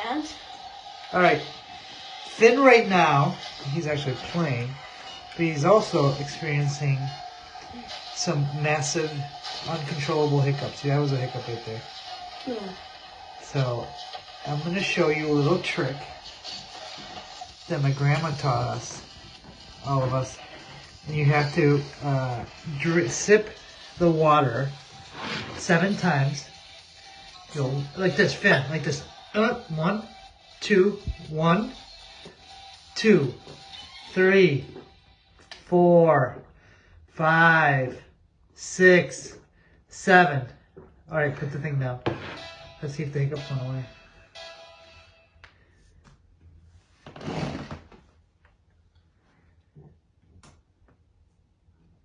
And? Alright. Finn right now, he's actually playing, but he's also experiencing some massive, uncontrollable hiccups. See, that was a hiccup right there. Yeah. So, I'm going to show you a little trick that my grandma taught us, all of us. And you have to sip the water 7 times. Go like this, Finn, like this. 1, 2, 1, 2, 3, 4, 5, 6, 7. All right, put the thing down. Let's see if the hiccups went away.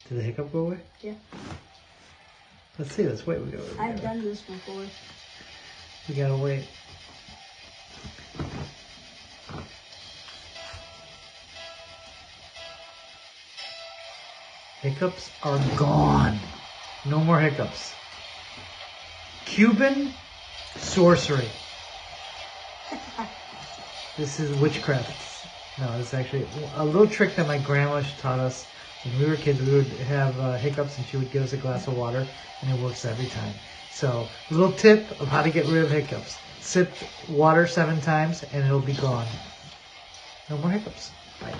Did the hiccup go away? Yeah. Let's see. Let's wait. I've done this before. We gotta wait. Hiccups are gone. No more hiccups. Cuban sorcery. This is witchcraft. No, it's actually a little trick that my grandma taught us. When we were kids, we would have hiccups and she would give us a glass of water, and it works every time. So, a little tip of how to get rid of hiccups. Sip water 7 times and it'll be gone. No more hiccups. Bye.